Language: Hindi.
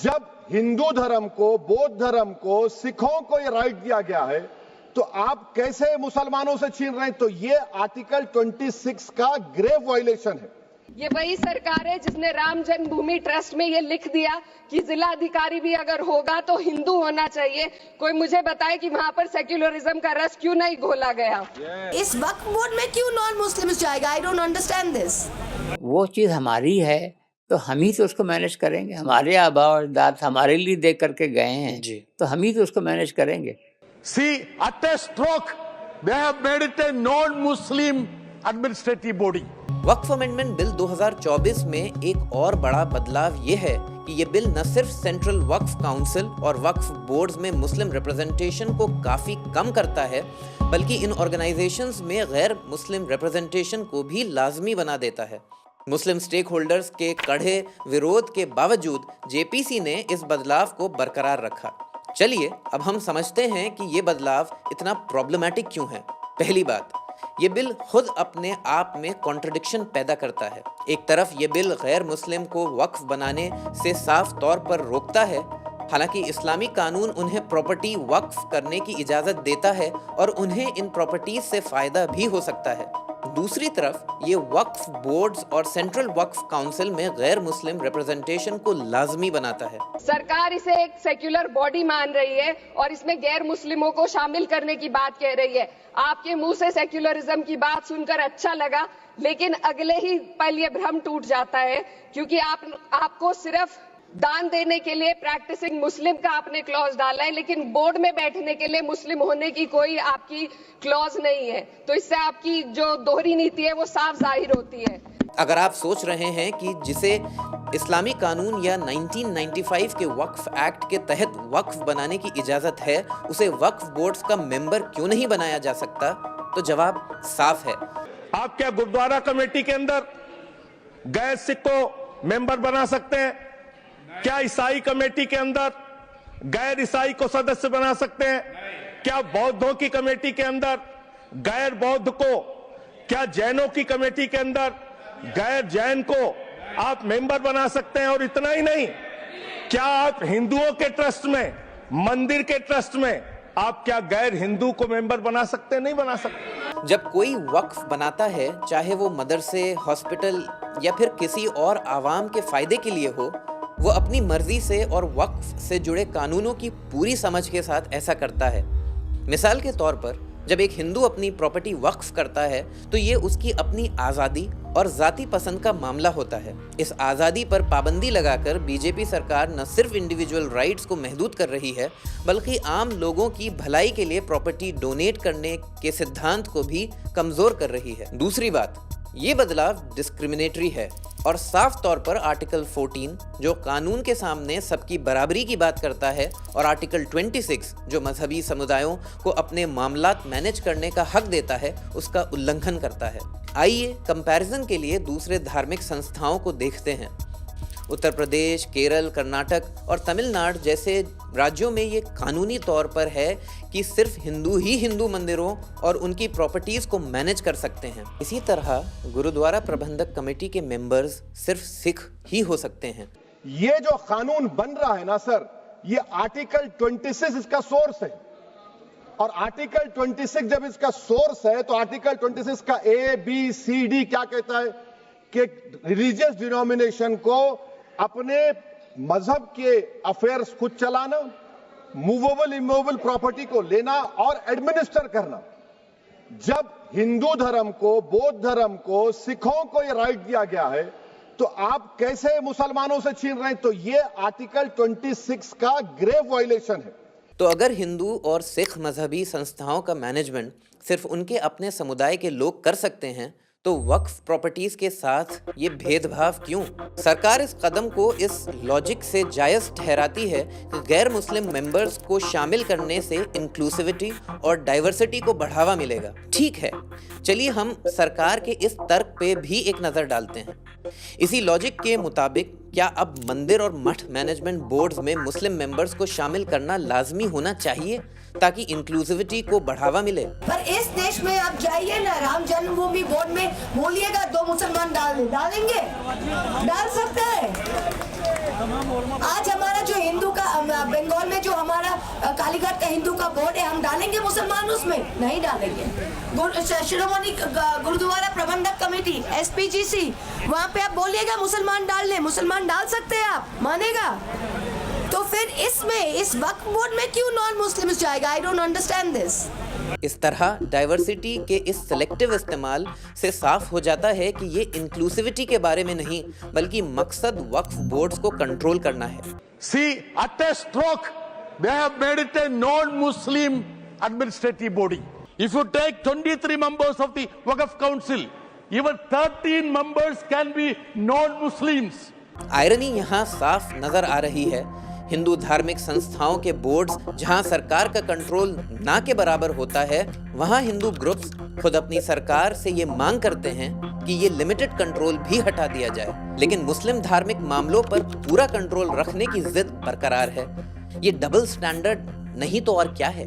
जब हिंदू धर्म को, बौद्ध धर्म को, सिखों को ये राइट दिया गया है तो आप कैसे मुसलमानों से छीन रहे हैं? तो ये आर्टिकल 26 का ग्रेव वायलेशन है। ये वही सरकार है जिसने राम जन्मभूमि ट्रस्ट में ये लिख दिया कि जिला अधिकारी भी अगर होगा तो हिंदू होना चाहिए। कोई मुझे बताए कि वहाँ पर सेक्युलरिज्म का रस क्यों नहीं घोला गया? इस वक्फ बोर्ड में क्यों नॉन मुस्लिम्स जाएगा? I don't understand this. वो चीज़ हमारी है तो हम ही तो उसको मैनेज करेंगे। हमारे आबा और दाद हमारे लिए दे करके गए हैं जी, तो हम ही तो उसको मैनेज करेंगे। See, at a stroke, they have made it a non-Muslim administrative body. Waqf amendment bill 2024 में एक और बड़ा बदलाव ये है कि ये बिल न सिर्फ सेंट्रल वक्फ काउंसिल और वक्फ बोर्ड्स में मुस्लिम रिप्रेजेंटेशन को काफी कम करता है, बल्कि इन ऑर्गेनाइजेशंस में गैर मुस्लिम रिप्रेजेंटेशन को भी लाजमी बना देता है। मुस्लिम स्टेक होल्डर्स के कड़े विरोध के बावजूद जेपीसी ने इस बदलाव को बरकरार रखा। चलिए अब हम समझते हैं कि ये बदलाव इतना प्रॉब्लमैटिक क्यों है। पहली बात, ये बिल खुद अपने आप में कॉन्ट्रडिक्शन पैदा करता है। एक तरफ ये बिल गैर मुस्लिम को वक्फ बनाने से साफ तौर पर रोकता है, हालांकि इस्लामी कानून उन्हें प्रॉपर्टी वक्फ करने की इजाज़त देता है और उन्हें इन प्रॉपर्टीज से फ़ायदा भी हो सकता है। दूसरी तरफ ये वक्फ बोर्ड्स और सेंट्रल वक्फ काउंसिल में गैर मुस्लिम रिप्रेजेंटेशन को लाजमी बनाता है। सरकार इसे एक सेक्युलर बॉडी मान रही है और इसमें गैर मुस्लिमों को शामिल करने की बात कह रही है। आपके मुंह से सेक्युलरिज्म की बात सुनकर अच्छा लगा, लेकिन अगले ही पल ये भ्रम टूट जाता है, क्योंकि आपको सिर्फ दान देने के लिए प्रैक्टिसिंग मुस्लिम का आपने क्लॉज डाला है, लेकिन बोर्ड में बैठने के लिए मुस्लिम होने की कोई आपकी क्लॉज नहीं है। तो इससे आपकी जो दोहरी नीति है वो साफ जाहिर होती है। अगर आप सोच रहे हैं कि जिसे इस्लामी कानून या 1995 के वक्फ एक्ट के तहत वक्फ बनाने की इजाज़त है, उसे वक्फ बोर्ड्स का मेंबर क्यों नहीं बनाया जा सकता, तो जवाब साफ है। आप क्या गुरुद्वारा कमेटी के अंदर गैर सिख को मेंबर बना सकते हैं? क्या ईसाई कमेटी के अंदर गैर ईसाई को सदस्य बना सकते हैं? क्या बौद्धों की कमेटी के अंदर गैर बौद्ध को, क्या जैनों की कमेटी के अंदर गैर जैन को आप मेंबर बना सकते हैं? और इतना ही नहीं, क्या आप हिंदुओं के ट्रस्ट में, मंदिर के ट्रस्ट में आप क्या गैर हिंदू को मेंबर बना सकते हैं? नहीं बना सकते। जब कोई वक्फ बनाता है, चाहे वो मदरसे, हॉस्पिटल या फिर किसी और आवाम के फायदे के लिए हो, वो अपनी मर्जी से और वक्फ से जुड़े कानूनों की पूरी समझ के साथ ऐसा करता है। मिसाल के तौर पर, जब एक हिंदू अपनी प्रॉपर्टी वक्फ करता है तो ये उसकी अपनी आज़ादी और ज़ाती पसंद का मामला होता है। इस आज़ादी पर पाबंदी लगाकर बीजेपी सरकार न सिर्फ इंडिविजुअल राइट्स को महदूद कर रही है, बल्कि आम लोगों की भलाई के लिए प्रॉपर्टी डोनेट करने के सिद्धांत को भी कमज़ोर कर रही है। दूसरी बात, ये बदलाव डिस्क्रिमिनेटरी है और साफ तौर पर आर्टिकल 14 जो कानून के सामने सबकी बराबरी की बात करता है और आर्टिकल 26 जो मजहबी समुदायों को अपने मामलात मैनेज करने का हक देता है, उसका उल्लंघन करता है। आइए कंपैरिजन के लिए दूसरे धार्मिक संस्थाओं को देखते हैं। उत्तर प्रदेश, केरल, कर्नाटक और तमिलनाडु जैसे राज्यों में ये कानूनी तौर पर है कि सिर्फ हिंदू ही हिंदू मंदिरों और उनकी प्रॉपर्टीज को मैनेज कर सकते हैं। इसी तरह गुरुद्वारा प्रबंधक कमेटी के मेंबर्स सिर्फ सिख ही हो सकते हैं। ये जो कानून बन रहा है ना सर, ये आर्टिकल 26 इसका सोर्स है। और आर्टिकल 26 जब इसका सोर्स है तो आर्टिकल 26 का ABCD क्या कहता है कि रिलीजियस डिनोमिनेशन को अपने मजहब के अफेयर्स खुद चलाना, मूवेबल इमूवेबल प्रॉपर्टी को लेना और एडमिनिस्टर करना। जब हिंदू धर्म को, बौद्ध धर्म को, सिखों को यह राइट दिया गया है तो आप कैसे मुसलमानों से छीन रहे हैं? तो यह आर्टिकल 26 का ग्रेव वायलेशन है। तो अगर हिंदू और सिख मजहबी संस्थाओं का मैनेजमेंट सिर्फ उनके अपने समुदाय के लोग कर सकते हैं, तो वक्फ प्रॉपर्टीज के साथ ये भेदभाव क्यों? सरकार इस कदम को इस लॉजिक से जायज़ ठहराती है कि गैर मुस्लिम मेंबर्स को शामिल करने से इंक्लूसिविटी और डाइवर्सिटी को बढ़ावा मिलेगा। ठीक है, चलिए हम सरकार के इस तर्क पे भी एक नज़र डालते हैं। इसी लॉजिक के मुताबिक क्या अब मंदिर और मठ मैनेजमेंट बोर्ड्स में मुस्लिम मेंबर्स को शामिल करना लाजमी होना चाहिए ताकि इंक्लूसिविटी को बढ़ावा मिले? पर इस देश में आप जाइए ना, राम जन्मभूमि बोर्ड में बोलिएगा 2 मुसलमान डालेंगे, डाल सकते हैं। आज हमारा जो हिंदू का बोर्ड है, हम डालेंगे मुसलमान उसमें? नहीं डालेंगे। शिरोमणि गुरुद्वारा प्रबंधक कमेटी SPGC, वहाँ पे आप बोलिएगा मुसलमान डाल ले, मुसलमान डाल सकते हैं आप, मानेगा? तो फिर इसमें इस वक्फ बोर्ड में क्यों नॉन मुस्लिम्स जाएगा? I don't understand this. इस तरह डाइवर्सिटी के इस सेलेक्टिव इस्तेमाल से साफ हो जाता है कि ये इंक्लूसिविटी के बारे में नहीं, बल्कि मकसद वक्फ बोर्ड्स को कंट्रोल करना है। See, at a stroke, they have made it a non-Muslim administrative body. If you take 23 members of the Waqf Council, even 13 members can be non-Muslims. Irony यहाँ साफ नजर आ रही है। हिंदू धार्मिक संस्थाओं के बोर्ड्स जहां सरकार का कंट्रोल ना के बराबर होता है, वहां हिंदू ग्रुप्स खुद अपनी सरकार से ये मांग करते हैं कि ये लिमिटेड कंट्रोल भी हटा दिया जाए। लेकिन मुस्लिम धार्मिक मामलों पर पूरा कंट्रोल रखने की जिद बरकरार है। ये डबल स्टैंडर्ड नहीं तो और क्या है।